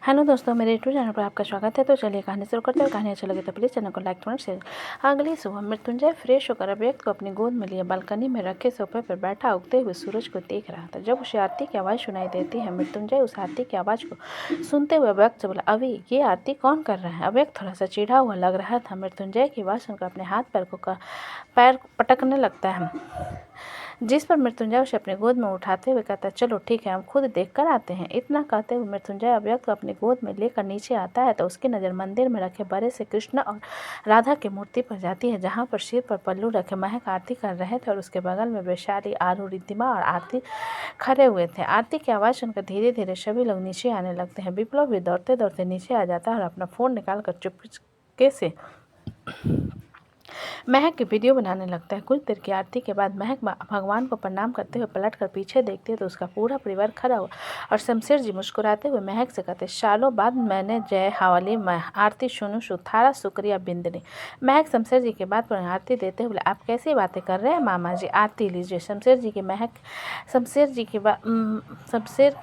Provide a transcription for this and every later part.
Hello दोस्तों, मेरे YouTube channel पर आपका स्वागत है। तो चलिए कहानी शुरू करते हैं। कहानी अच्छा लगे तो प्लीज़ चैनल को लाइक कमेंट शेयर। अगली सुबह मृत्युंजय फ्रेश होकर अव्यक्त को अपनी गोद में लिए बालकनी में रखे सोफे पर बैठा उगते हुए सूरज को देख रहा था। जब उसे आरती की आवाज़ सुनाई देती है, मृत्युंजय उस आरती की आवाज़ को सुनते हुए अव्यक्त से बोला, अभी ये आरती कौन कर रहा है? अव्यक्त थोड़ा सा चिढ़ा हुआ लग रहा था। मृत्युंजय की आवाज़ सुनकर अपने हाथ पैर पटकने लगता है, जिस पर मृत्युंजय उसे अपनी गोद में उठाते हुए कहता है, चलो ठीक है, हम खुद देख कर आते हैं। इतना कहते हुए मृत्युंजय अव्यक्त को अपनी गोद में लेकर नीचे आता है तो उसकी नज़र मंदिर में रखे बड़े से कृष्ण और राधा की मूर्ति पर जाती है, जहाँ पर सिर पर पल्लू रखे महक आरती कर रहे थे और उसके बगल में वैशाली, आरू, रिद्धिमा और आरती खड़े हुए थे। आरती की आवाज़ सुनकर धीरे धीरे सभी लोग नीचे आने लगते हैं। विप्लव भी दौड़ते दौड़ते नीचे आ जाता है और अपना फ़ोन निकाल कर चुपके से महक की वीडियो बनाने लगता है। कुछ देर की आरती के बाद महक भगवान को प्रणाम करते हुए पलट कर पीछे देखती है तो उसका पूरा परिवार खड़ा हुआ और शमशेर जी मुस्कुराते हुए महक से कहते, सालों बाद मैंने जय हवाली आरती सुनू सुथारा शुक्रिया बिंदनी। महक शमशेर जी के बाद पर आरती देते हुए, आप कैसी बातें कर रहे हैं मामा जी, आरती लीजिए। शमशेर की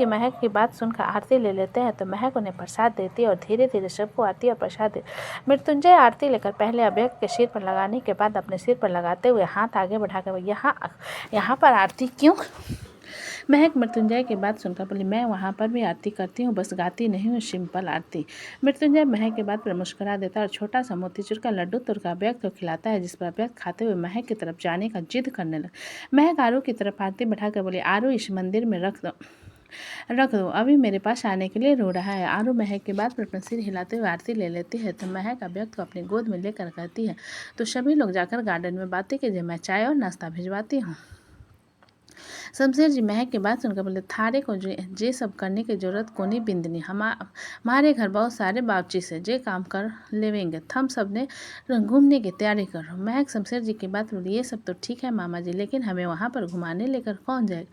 महक की बात सुनकर आरती ले लेते हैं तो महक उन्हें प्रसाद देती है और धीरे धीरे सबको आरती और प्रसाद दे। मृत्युंजय आरती लेकर पहले अव्यक्त के सिर पर लगाने के बाद अपने सिर पर लगाते हुए हाथ आगे बढ़ाकर, यहाँ पर आरती क्यों? महक मृत्युंजय की बात सुनकर बोली, मैं वहाँ पर भी आरती करती हूँ, बस गाती नहीं हूँ, सिंपल आरती। मृत्युंजय महक के बात पर मुस्कुरा देता है और छोटा सा मोतीचूर का लड्डू तोड़कर अव्यक्त को खिलाता है, जिस पर अव्यक्त खाते हुए महक की तरफ जाने का जिद करने लगा। महक आरू की तरफ आरती बढ़ाकर बोली, आरू इस मंदिर में रख दो, अभी मेरे पास आने के लिए रो रहा है। आरू महक के बाद पर अपना सिर हिलाते हुए आरती ले लेती है तो महक अव्यक्त को अपनी गोद में लेकर कहती है, तो सभी लोग जाकर गार्डन में बातें कीजिए, मैं चाय और नाश्ता भिजवाती हूँ। शमशेर जी महक की बात सुनकर बोले, थारे को जे सब करने की जरूरत कोनी बिंदनी, हमारे घर बहुत सारे बावची से जे काम कर लेवेंगे, हम सब ने घूमने की तैयारी करो। महक शमशेर जी की बात बोली, ये सब तो ठीक है मामा जी, लेकिन हमें वहाँ पर घुमाने लेकर कौन जाएगा?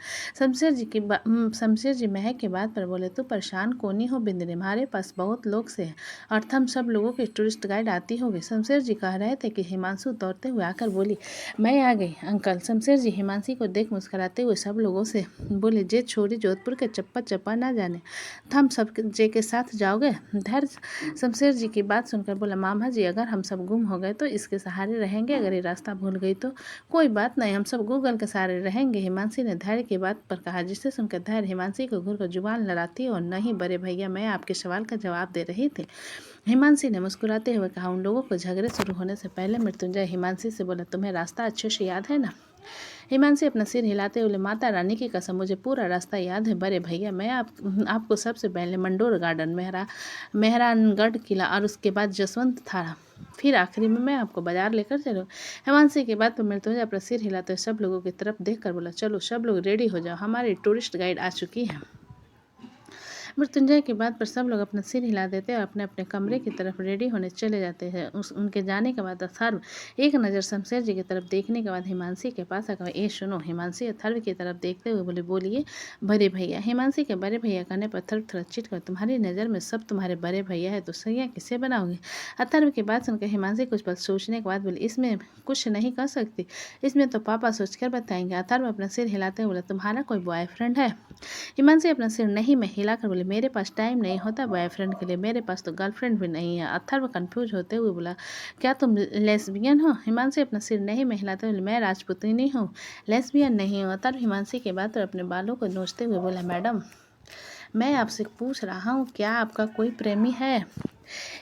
शमशेर जी महक की बात पर बोले, तू परेशान कोनी हो बिंदनी, हमारे पास बहुत लोग से है और हम सब लोगों की टूरिस्ट गाइड आती होगी। शमशेर जी कह रहे थे कि हिमांशु दौड़ते हुए आकर बोली, मैं आ गई अंकल। शमशेर जी हिमांशी को देख मुस्कुराते हुए सब लोगों से बोले, जे छोरी जोधपुर के चप्पा चप्पा ना जाने, हम सब जे के साथ जाओगे? धैर्य शमशेर जी की बात सुनकर बोला, मामा जी अगर हम सब गुम हो गए तो इसके सहारे रहेंगे, अगर ये रास्ता भूल गई तो कोई बात नहीं, हम सब गूगल के सहारे रहेंगे। हिमांशी ने धैर्य की बात पर कहा, जिससे सुनकर धैर्य हिमांशी को घूर कर जुबान लड़ाती और नहीं बड़े भैया, मैं आपके सवाल का जवाब दे रही थी। हिमांशी ने मुस्कुराते हुए कहा, उन लोगों को झगड़े शुरू होने से पहले मृत्युंजय हिमांशी से बोला, तुम्हें रास्ता अच्छे से याद है ना? हिमांशी अपना सिर हिलाते हुए, माता रानी की कसम मुझे पूरा रास्ता याद है बड़े भैया, मैं आपको सबसे पहले मंडोर गार्डन, मेहरानगढ़ किला और उसके बाद जसवंत थारा, फिर आखिरी में मैं आपको बाजार लेकर चलूँ। हिमांशी के बाद तो मृत्युंजय अपना सिर हिलाते हुए सब लोगों की तरफ देख कर बोला, चलो सब लोग रेडी हो जाओ, हमारी टूरिस्ट गाइड आ चुकी है। मृत्युंजय की बात पर सब लोग अपना सिर हिला देते और अपने अपने कमरे की तरफ रेडी होने चले जाते हैं। उनके जाने के बाद अथर्व एक नज़र शमशेर जी की तरफ देखने के बाद हिमांशी के पास आकर, ये सुनो। हिमांशी अथर्व की तरफ देखते हुए बोले, बोलिए बड़े भैया। हिमांशी के बड़े भैया कहने पर अथर्व थोड़ा चिढ़ कर, तुम्हारी नज़र में सब तुम्हारे बड़े भैया है तो सैया किसे बनाओगे? अथर्व की बात सुनकर हिमांशी कुछ पल सोचने के बाद बोले, इसमें कुछ नहीं कर सकती, इसमें तो पापा सोचकर बताएंगे। अथर्व अपना सिर हिलाते हुए बोला, तुम्हारा कोई बॉयफ्रेंड है? हिमांशी अपना सिर नहीं में हिलाकर बोले, मेरे पास टाइम नहीं होता बॉयफ्रेंड के लिए, मेरे पास तो गर्लफ्रेंड भी नहीं है। अथर्व कंफ्यूज होते हुए बोला, क्या तुम लेस्बियन हो? हिमांशी अपना सिर नहीं में हिलाते हुए, मैं राजपूतनी हूँ, लेस्बियन नहीं हूँ। अथर्व हिमांशी के बात और अपने बालों को नोचते हुए बोला, मैडम मैं आपसे पूछ रहा हूँ, क्या आपका कोई प्रेमी है?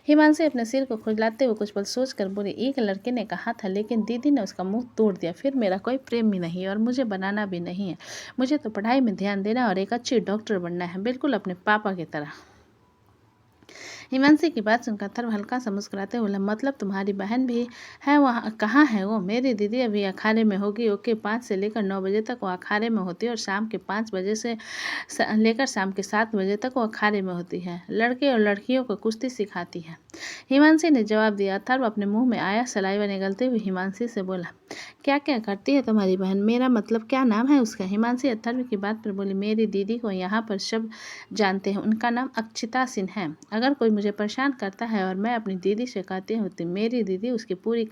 हिमांशी अपने सिर को खुजलाते हुए कुछ पल सोच कर बोले, एक लड़के ने कहा था लेकिन दीदी ने उसका मुंह तोड़ दिया, फिर मेरा कोई प्रेमी नहीं है और मुझे बनाना भी नहीं है, मुझे तो पढ़ाई में ध्यान देना और एक अच्छी डॉक्टर बनना है, बिल्कुल अपने पापा की तरह। हिमांशी की बात सुनकर अथर्व हल्का सा मुस्कुराते बोला, मतलब तुम्हारी बहन भी है? वहाँ कहाँ है वो? मेरी दीदी अभी अखाड़े में होगी। ओके, 5 से लेकर 9 बजे तक वो अखाड़े में होती है और शाम के 5 बजे से लेकर शाम के 7 बजे तक वो अखाड़े में होती है, लड़के और लड़कियों को कुश्ती सिखाती है। हिमांशी ने जवाब दिया। अथर्व अपने मुंह में आया सलाइवा निगलते हुए हिमांशी से बोला, क्या क्या करती है तुम्हारी बहन? मेरा मतलब क्या नाम है उसका? हिमांशी अथर्व की बात पर बोली, मेरी दीदी को यहाँ पर सब जानते हैं, उनका नाम अक्षिता सिंह है। अगर कोई मुझे परेशान करता है और मैं अपनी दीदी से कहती हूँ तो मेरी दीदी उसकी पूरी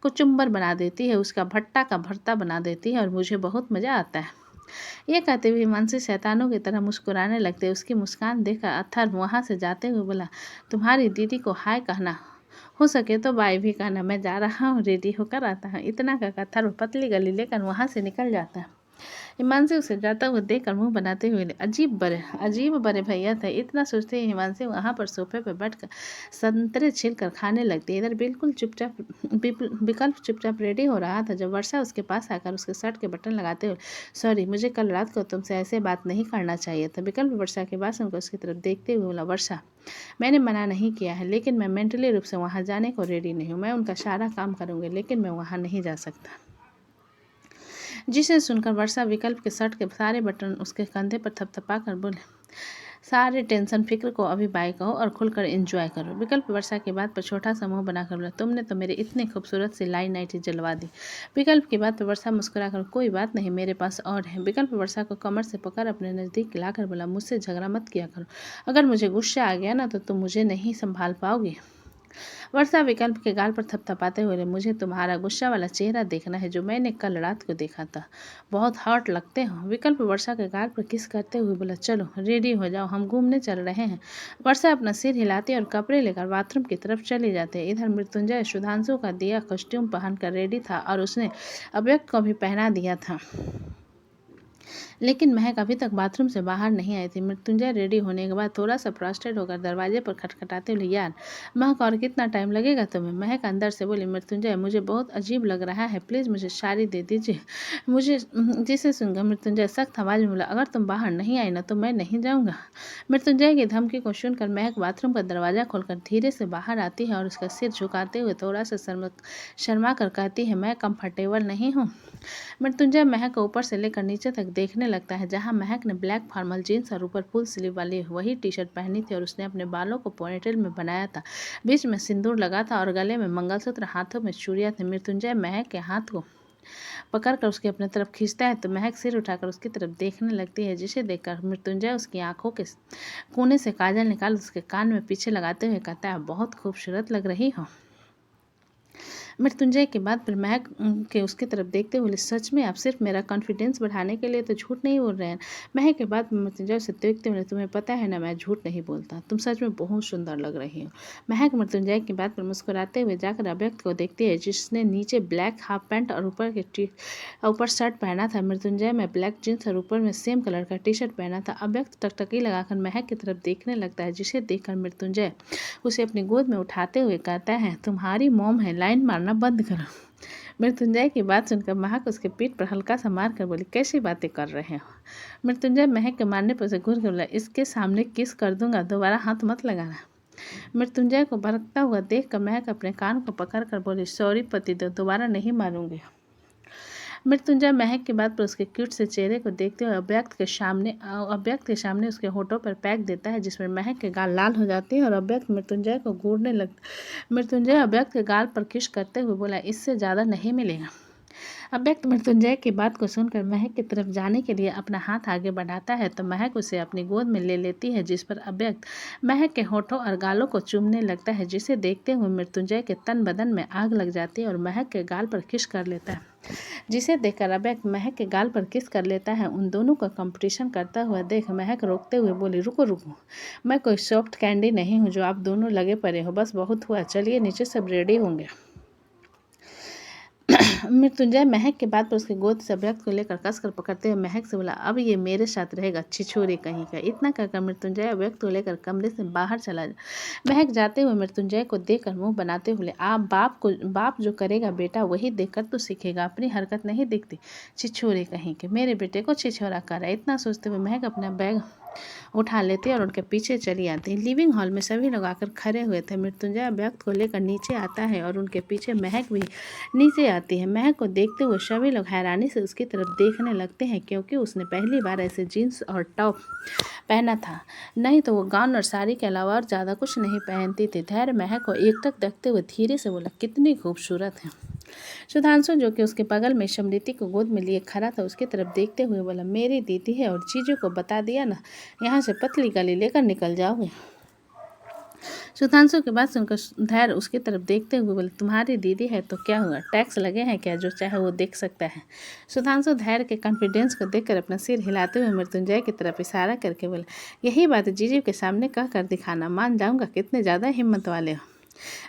कुचुम्बर बना देती है, उसका भट्टा का भरता बना देती है और मुझे बहुत मज़ा आता है। ये कहते हुए हिमांशु शैतानों की तरह मुस्कुराने लगते। उसकी मुस्कान देखकर अथर्व वहाँ से जाते हुए बोला, तुम्हारी दीदी को हाय कहना, हो सके तो बाय भी कहना, मैं जा रहा हूँ, रेडी होकर आता हूँ। इतना कहकर अथर्व पतली गली लेकर वहाँ से निकल जाता है। हिमांशु उसे जाता हुआ देखकर मुंह बनाते हुए अजीब बड़े भैया थे। इतना सोचते ही हिमांशु वहाँ पर सोफे पर बैठकर संतरे छीलकर खाने लगती। इधर विकल्प चुपचाप रेडी हो रहा था जब वर्षा उसके पास आकर उसके शर्ट के बटन लगाते हुए, सॉरी, मुझे कल रात को तुमसे ऐसे बात नहीं करना चाहिए था। विकल्प वर्षा के बाद सुनकर उसकी तरफ देखते हुए बोला, वर्षा, मैंने मना नहीं किया है, लेकिन मैं मेंटली रूप से वहाँ जाने को रेडी नहीं हूँ। मैं उनका सारा काम करूँगी, लेकिन मैं वहाँ नहीं जा सकता। जिसे सुनकर वर्षा विकल्प के शर्ट के सारे बटन उसके कंधे पर थपथपा कर बोले, सारे टेंशन फिक्र को अभी बाय कहो और खुलकर एंजॉय करो। विकल्प वर्षा की बात पर छोटा सा मुंह बनाकर बोला, तुमने तो मेरी इतनी खूबसूरत सी लाइन नाइटी जलवा दी। विकल्प की बात पर वर्षा मुस्कुराकर, कोई बात नहीं, मेरे पास और है। विकल्प वर्षा को कमर से पकड़ अपने नज़दीक लाकर बोला, मुझसे झगड़ा मत किया करो, अगर मुझे गुस्सा आ गया ना तो तुम मुझे नहीं संभाल पाओगी। वर्षा विकल्प के गाल पर थपथपाते हुए, मुझे तुम्हारा गुस्सा वाला चेहरा देखना है जो मैंने कल रात को देखा था, बहुत हॉट लगते हो। विकल्प वर्षा के गाल पर किस करते हुए बोला, चलो रेडी हो जाओ, हम घूमने चल रहे हैं। वर्षा अपना सिर हिलाती और कपड़े लेकर बाथरूम की तरफ चली जाते। इधर मृत्युंजय सुधांशु का दिया कॉस्ट्यूम पहनकर रेडी था और उसने अव्यक्त को भी पहना दिया था, लेकिन महक अभी तक बाथरूम से बाहर नहीं आई थी। मृत्युंजय रेडी होने के बाद थोड़ा सा फ्रस्ट्रेट होकर दरवाजे पर खटखटाते हुए, यार महक, और कितना टाइम लगेगा तुम्हें? महक अंदर से बोली, मृत्युंजय, मुझे बहुत अजीब लग रहा है, प्लीज़ मुझे साड़ी दे दीजिए। मुझे जिसे सुनकर मृत्युंजय सख्त आवाज़ में बोला, अगर तुम बाहर नहीं आई ना तो मैं नहीं जाऊँगा। मृत्युंजय की धमकी को सुनकर महक बाथरूम का दरवाज़ा खोलकर धीरे से बाहर आती है और उसका सिर झुकाते हुए थोड़ा सा शर्मा कर कहती है, मैं कंफर्टेबल नहीं हूँ। मृत्युंजय महक को ऊपर से लेकर नीचे तक देखने लगता है, जहां महक ने ब्लैक फॉर्मल जीन्स और ऊपर फुल स्लीव वाली वही टी शर्ट पहनी थी और उसने अपने बालों को पोनीटेल में बनाया था, बीच में सिंदूर लगा था और गले में मंगलसूत्र, हाथों में चूड़ियां थी। मृत्युंजय महक के हाथ को पकड़कर उसके अपने तरफ खींचता है तो महक सिर उठाकर उसकी तरफ देखने लगती है, जिसे देखकर मृत्युंजय उसकी आंखों के कोने से काजल निकाल उसके कान में पीछे लगाते हुए कहता है, बहुत खूबसूरत लग रही हो। मृत्युंजय के बाद फिर महक के उसकी तरफ देखते हुए, सच में आप सिर्फ मेरा कॉन्फिडेंस बढ़ाने के लिए तो झूठ नहीं बोल रहे हैं? महक के बाद मृत्युंजय से देखते हुए, तुम्हें पता है ना मैं झूठ नहीं बोलता, तुम सच में बहुत सुंदर लग रही हो। महक मृत्युंजय की बात पर मुस्कुराते हुए जाकर अव्यक्त को देखती है, जिसने नीचे ब्लैक हाफ पैंट और ऊपर शर्ट पहना था। मृत्युंजय में ब्लैक जींस और ऊपर में सेम कलर का टी शर्ट पहना था। अव्यक्त टकटकी लगाकर महक की तरफ देखने लगता है, जिसे देखकर मृत्युंजय उसे अपनी गोद में उठाते हुए कहता है, तुम्हारी मॉम है, लाइन मारना बंद करो। मृत्युंजय की बात सुनकर महक उसके पीठ पर हल्का सा मार कर बोली, कैसी बातें कर रहे हो? मृत्युंजय महक के मारने पर उसे घूर कर बोला, इसके सामने किस कर दूंगा, दोबारा हाथ मत लगाना। मृत्युंजय को भड़कता हुआ देखकर महक अपने कान को पकड़ कर बोली, सॉरी पतिदेव, दोबारा नहीं मारूंगी। मृत्युंजय महक की बात पर उसके क्यूट से चेहरे को देखते हुए अव्यक्त के सामने उसके होठों पर पैक देता है, जिसमें महक के गाल लाल हो जाते हैं और अव्यक्त मृत्युंजय को घूरने लगता। मृत्युंजय अव्यक्त के गाल पर किस करते हुए बोला, इससे ज़्यादा नहीं मिलेगा। अव्यक्त मृत्युंजय की बात को सुनकर महक की तरफ जाने के लिए अपना हाथ आगे बढ़ाता है तो महक उसे अपनी गोद में ले लेती है, जिस पर अव्यक्त महक के होठों और गालों को चूमने लगता है, जिसे देखते हुए मृत्युंजय के तन बदन में आग लग जाती है और महक के गाल पर किस कर लेता है, जिसे देखकर अव्यक्त महक के गाल पर किस कर लेता है। उन दोनों का कंपटीशन करता हुआ देख महक रोकते हुए बोली, रुको रुको, मैं कोई सॉफ्ट कैंडी नहीं हूँ जो आप दोनों लगे पड़े हो, बस बहुत हुआ, चलिए नीचे सब रेडी होंगे। मृत्युंजय महक के बाद पर उसकी गोद से अव्यक्त को लेकर कसकर पकड़ते हुए महक से बोला, अब ये मेरे साथ रहेगा, छिछोरे कहीं का। इतना कहकर मृत्युंजय अव्यक्त को लेकर कमरे से बाहर चला जाए। महक जाते हुए मृत्युंजय को देखकर मुंह बनाते हुए, आप बाप जो करेगा बेटा वही देखकर तो सीखेगा, अपनी हरकत नहीं दिखती, छिछोरे कहीं के, मेरे बेटे को छिछोरा कर रहा है। इतना सोचते हुए महक अपना बैग उठा लेते और उनके पीछे चली आती। लिविंग हॉल में सभी लोग आकर खड़े हुए थे। मृत्युंजय अव्यक्त को लेकर नीचे आता है और उनके पीछे महक भी नीचे आती है। महक को देखते हुए सभी लोग हैरानी से उसकी तरफ देखने लगते हैं, क्योंकि उसने पहली बार ऐसे जीन्स और टॉप पहना था, नहीं तो वो गाउन और साड़ी के अलावा और ज़्यादा कुछ नहीं पहनती थी। धैर्य महक को एकटक देखते हुए धीरे से बोला, कितनी खूबसूरत है। सुधांशु जो कि उसके बगल में समृति को गोद में लिए खड़ा था, उसकी तरफ देखते हुए बोला, मेरी दीदी है और चीज़ों को बता दिया ना, यहाँ से पतली गली लेकर निकल जाओगे। सुधांशु की बात सुनकर धैर्य उसकी तरफ देखते हुए बोले, तुम्हारी दीदी है तो क्या हुआ, टैक्स लगे हैं क्या, जो चाहे वो देख सकता है। सुधांशु धैर्य के कॉन्फिडेंस को देखकर अपना सिर हिलाते हुए मृत्युंजय की तरफ इशारा करके बोले, यही बात जीजू के सामने कह कर दिखाना, मान जाऊंगा कितने ज़्यादा हिम्मत वाले हो।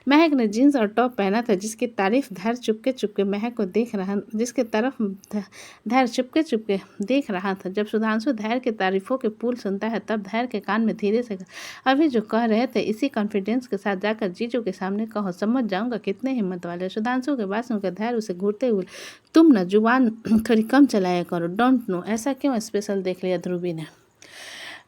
महक ने जीन्स और टॉप पहना था, जिसकी तारीफ धैर्य चुपके चुपके महक को देख रहा जिसके तरफ धैर्य चुपके चुपके देख रहा था। जब सुधांशु धैर्य की तारीफों के पुल सुनता है तब धैर्य के कान में धीरे से अभी जो कह रहे थे इसी कॉन्फिडेंस के साथ जाकर जीजू के सामने कहो, समझ जाऊंगा कितने हिम्मत वाले। सुधांशु के बात सुनकर धैर्य उसे घूरते हुए, तुम न जुबान थोड़ी कम चलाया करो, डोंट नो, ऐसा क्यों स्पेशल देख लिया ध्रुवी ने,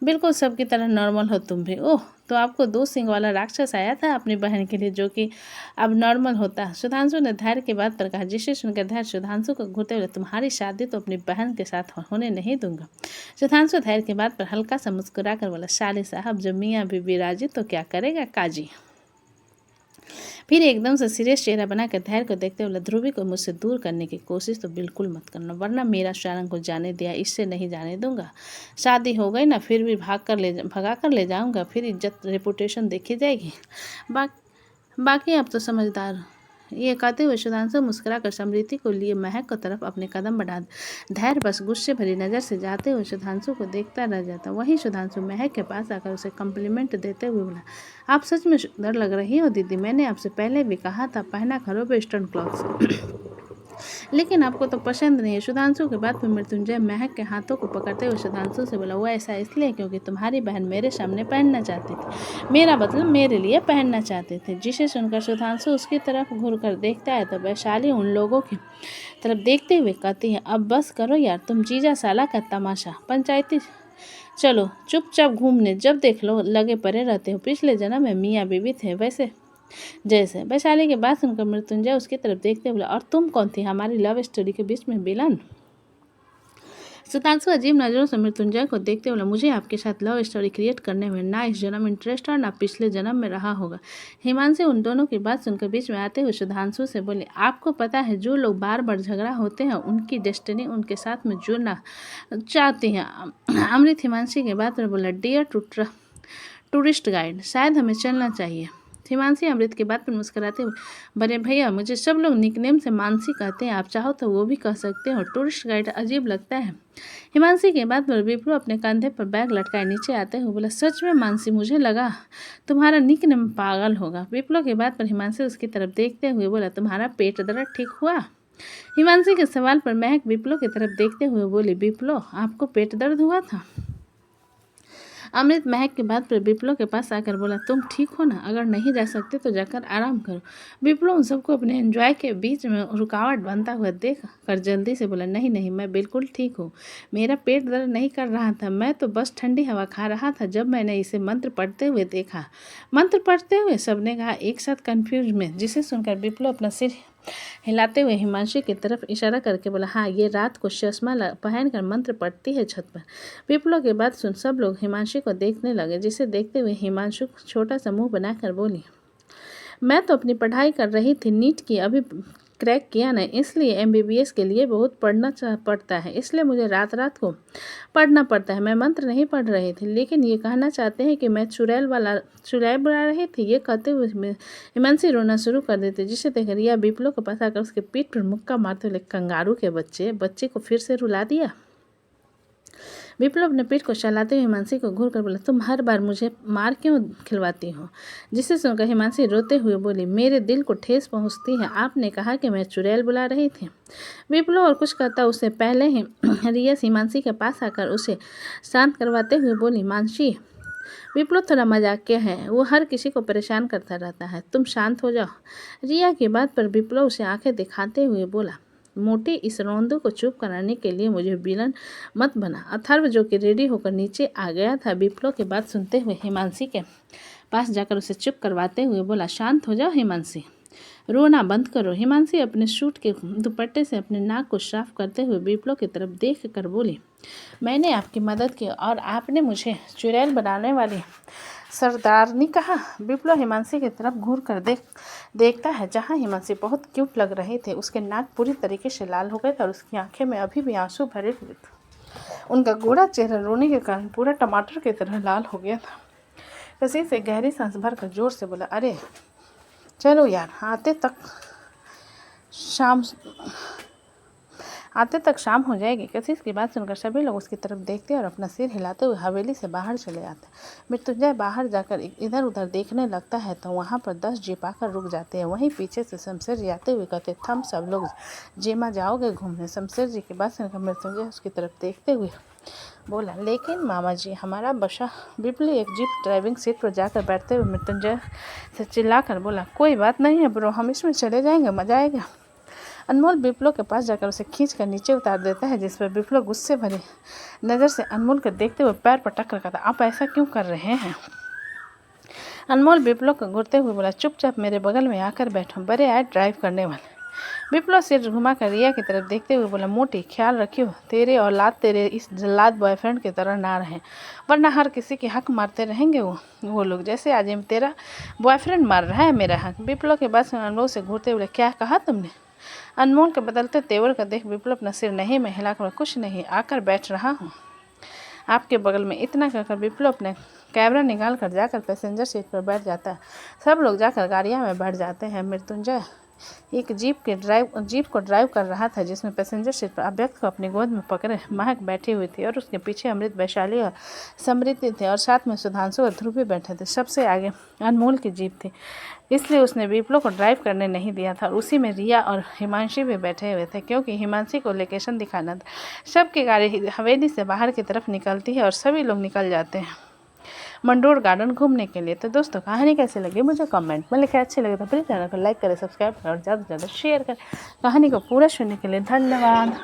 बिल्कुल सबकी तरह नॉर्मल हो तुम भी। ओह, तो आपको 2 सिंग वाला राक्षस आया था अपनी बहन के लिए, जो कि अब नॉर्मल होता। सुधांशु ने धैर्य की बात पर कहा, जिसे सुनकर धैर्य सुधांशु को घूरते हुए, तुम्हारी शादी तो अपनी बहन के साथ होने नहीं दूंगा। सुधांशु धैर्य की बात पर हल्का सा मुस्कुरा कर बोला, साले साहब, जब मियाँ बीबी राजी तो क्या करेगा काजी। फिर एकदम से सीरियस चेहरा बनाकर धैर्य को देखते हुए, ध्रुवी को मुझसे दूर करने की कोशिश तो बिल्कुल मत करना, वरना मेरा सारंग को जाने दिया इससे नहीं जाने दूंगा। शादी हो गई ना, फिर भी भगा कर ले जाऊंगा, फिर इज्जत रेपुटेशन देखी जाएगी। बाकी अब तो समझदार हो। ये कहते हुए सुधांशु मुस्कुराकर समृद्धि को लिए महक की तरफ अपने कदम बढ़ा। धैर्य बस गुस्से भरी नज़र से जाते हुए सुधांशु को देखता रह जाता। वहीं सुधांशु महक के पास आकर उसे कम्प्लीमेंट देते हुए बोला, आप सच में सुंदर लग रही हो दीदी, मैंने आपसे पहले भी कहा था पहना करो वेस्टर्न क्लॉथ्स, लेकिन आपको तो पसंद नहीं है। सुधांशु के बाद में मृत्युंजय महक के हाथों को पकड़ते हुए सुधांशु से बोला, वो ऐसा इसलिए क्योंकि तुम्हारी बहन मेरे सामने पहनना चाहती थी, मेरा मतलब मेरे लिए पहनना चाहते थे। जिसे सुनकर सुधांशु उसकी तरफ घूर कर देखता है तो वैशाली उन लोगों की तरफ देखते हुए कहती है, अब बस करो यार, तुम जीजा साला का तमाशा, पंचायती चलो चुपचाप घूमने, जब देख लो लगे पड़े रहते हो, पिछले जन्म में मियाँ बीवी थे वैसे जैसे। वैशाली के बाद सुनकर मृत्युंजय उसकी तरफ देखते बोला, और तुम कौन थी हमारी लव स्टोरी के बीच में विलन। सुधांशु अजीब नज़रों से मृत्युंजय को देखते बोला, मुझे आपके साथ लव स्टोरी क्रिएट करने में ना इस जन्म इंटरेस्ट और ना पिछले जन्म में रहा होगा। हिमांशु उन दोनों की बात सुनकर बीच में आते हुए सुधांशु से बोले, आपको पता है जो लोग बार बार झगड़ा होते हैं उनकी डेस्टिनी उनके साथ में जुड़ना चाहती है। अमृत हिमांशी के बात में बोला, डियर टूरिस्ट गाइड, शायद हमें चलना चाहिए। हिमांशी अमृत की बात पर मुस्कुराते हुए, बड़े भैया मुझे सब लोग निकनेम से मानसी कहते हैं, आप चाहो तो वो भी कह सकते हो, टूरिस्ट गाइड अजीब लगता है। हिमांशी के बात पर विप्रो अपने कंधे पर बैग लटकाए नीचे आते हुए बोला, सच में मानसी, मुझे लगा तुम्हारा निकनेम पागल होगा। विप्रो के बात पर हिमांशी उसकी तरफ देखते हुए बोला, तुम्हारा पेट दर्द ठीक हुआ। हिमांशी के सवाल पर महक विप्लो की तरफ देखते हुए बोली, विप्लो आपको पेट दर्द हुआ था। अमृत महक के बाद पर विप्लो के पास आकर बोला, तुम ठीक हो ना, अगर नहीं जा सकते तो जाकर आराम करो। विप्लो उन सबको अपने एंजॉय के बीच में रुकावट बनता हुआ देख कर जल्दी से बोला, नहीं नहीं, मैं बिल्कुल ठीक हूँ, मेरा पेट दर्द नहीं कर रहा था, मैं तो बस ठंडी हवा खा रहा था जब मैंने इसे मंत्र पढ़ते हुए देखा। मंत्र पढ़ते हुए सबने कहा एक साथ कन्फ्यूज में, जिसे सुनकर विप्लो अपना सिर हिलाते हुए हिमांशु की तरफ इशारा करके बोला, हाँ ये रात को चश्मा पहन कर मंत्र पढ़ती है छत पर। विप्लो के बाद सुन सब लोग हिमांशु को देखने लगे, जिसे देखते हुए हिमांशु छोटा सा मुंह बनाकर बोली, मैं तो अपनी पढ़ाई कर रही थी, नीट की अभी क्रैक किया नहीं, इसलिए MBBS के लिए बहुत पढ़ना पड़ता है, इसलिए मुझे रात रात को पढ़ना पड़ता है। मैं मंत्र नहीं पढ़ रही थी, लेकिन ये कहना चाहते हैं कि मैं चुड़ैल बुला रही थी। ये कहते हुए हिमांशी रोना शुरू कर देते, जिसे देख रिया विप्लो को पास आकर उसके पीठ पर मुक्का मारते हुए, कंगारू के बच्चे को फिर से रुला दिया। विप्लव अपने पीठ को चलाते हुए हिमांशी को घूर कर बोला, तुम हर बार मुझे मार क्यों खिलवाती हो। जिसे सुनकर हिमांशी रोते हुए बोली, मेरे दिल को ठेस पहुंचती है, आपने कहा कि मैं चुड़ैल बुला रही थी। विप्लव और कुछ कहता उससे पहले ही रिया हिमांशी के पास आकर उसे शांत करवाते हुए बोली, मानसी, विप्लव थोड़ा मजाकिया है, वो हर किसी को परेशान करता रहता है, तुम शांत हो जाओ। रिया की बात पर विप्लव उसे आंखें दिखाते हुए बोला, मोटी इस रोंदू को चुप कराने के लिए मुझे विलन मत बना। अथर्व जो कि रेडी होकर नीचे आ गया था, विप्लव के बात सुनते हुए हिमांशी के पास जाकर उसे चुप करवाते हुए बोला, शांत हो जाओ हिमांशी, रोना बंद करो। हिमांशी अपने सूट के दुपट्टे से अपने नाक को साफ करते हुए विप्लव की तरफ देख कर बोली, मैंने आपकी मदद की और आपने मुझे चुड़ैल बनाने वाली सरदारनी कहा। विप्लव हिमांशी की तरफ घूर कर देखता है, जहाँ हिमांशी बहुत क्यूट लग रहे थे। उसके नाक पूरी तरीके से लाल हो गए थे और उसकी आंखें में अभी भी आंसू भरे हुए थे। उनका गोरा चेहरा रोने के कारण पूरा टमाटर की तरह लाल हो गया था। कसी से गहरी सांस भरकर जोर से बोला, अरे चलो यार, आते तक शाम हो जाएगी। कशिश की बात सुनकर सभी लोग उसकी तरफ देखते और अपना सिर हिलाते हुए हवेली से बाहर चले आते। मृत्युंजय बाहर जाकर इधर उधर देखने लगता है तो वहाँ पर 10 जीप आकर रुक जाते हैं। वहीं पीछे से शमशेर जी आते हुए कहते, थम सब लोग, जेमा जाओगे घूमने। शमशेर जी की बात सुनकर मृत्युंजय उसकी तरफ देखते हुए बोला, लेकिन मामा जी, हमारा बशा बिपली एक जीप ड्राइविंग सीट पर जाकर बैठते हुए मृत्युंजय से चिल्लाकर बोला, कोई बात नहीं है ब्रो, हम इसमें चले जाएंगे, मजा आएगा। अनमोल बिप्लो के पास जाकर उसे खींचकर नीचे उतार देता है, जिस पर बिप्लो गुस्से भरी नज़र से अनमोल को देखते हुए पैर पटक कर कहता, आप ऐसा क्यों कर रहे हैं। अनमोल बिप्लो को घूरते हुए बोला, चुपचाप मेरे बगल में आकर बैठो, बड़े आए ड्राइव करने वाले। बिप्लो सिर घुमाकर रिया की तरफ देखते हुए बोला, मोटी, ख्याल रखियो तेरे औलाद तेरे इस जल्लाद बॉयफ्रेंड की तरह ना रहें, वरना हर किसी की हक मारते रहेंगे वो लोग, जैसे आज तेरा बॉयफ्रेंड मार रहा है मेरा हक। बिप्लो के बाद अनमोल से घूरते हुए, क्या कहा तुमने। अनमोल के बदलते तेवर का देख बिप्लो अपना सिर नहीं में हिलाकर, कुछ नहीं, आकर बैठ रहा हूँ आपके बगल में। इतना कहकर बिप्लो अपने कैमरा निकाल कर जाकर पैसेंजर सीट पर बैठ जाता है। सब लोग जाकर गाड़ियाँ में बैठ जाते हैं। मृत्युंजय एक जीप को ड्राइव कर रहा था, जिसमें पैसेंजर सीट पर अभ्यक्त को अपनी गोद में पकड़े महक बैठी हुई थी और उसके पीछे अमृत, वैशाली और समृद्धि थे और साथ में सुधांशु और ध्रुव भी बैठे थे। सबसे आगे अनमोल की जीप थी, इसलिए उसने बिप्लो को ड्राइव करने नहीं दिया था और उसी में रिया और हिमांशी भी बैठे हुए थे, क्योंकि हिमांशी को लोकेशन दिखाना था। सबकी गाड़ी हवेली से बाहर की तरफ निकलती है और सभी लोग निकल जाते हैं मंडोर गार्डन घूमने के लिए। तो दोस्तों, कहानी कैसी लगी मुझे कमेंट में लिखें। अच्छी लगे तो प्लीज़ चैनल को लाइक करें, सब्सक्राइब करें और ज़्यादा से ज़्यादा शेयर करें। कहानी को पूरा सुनने के लिए धन्यवाद।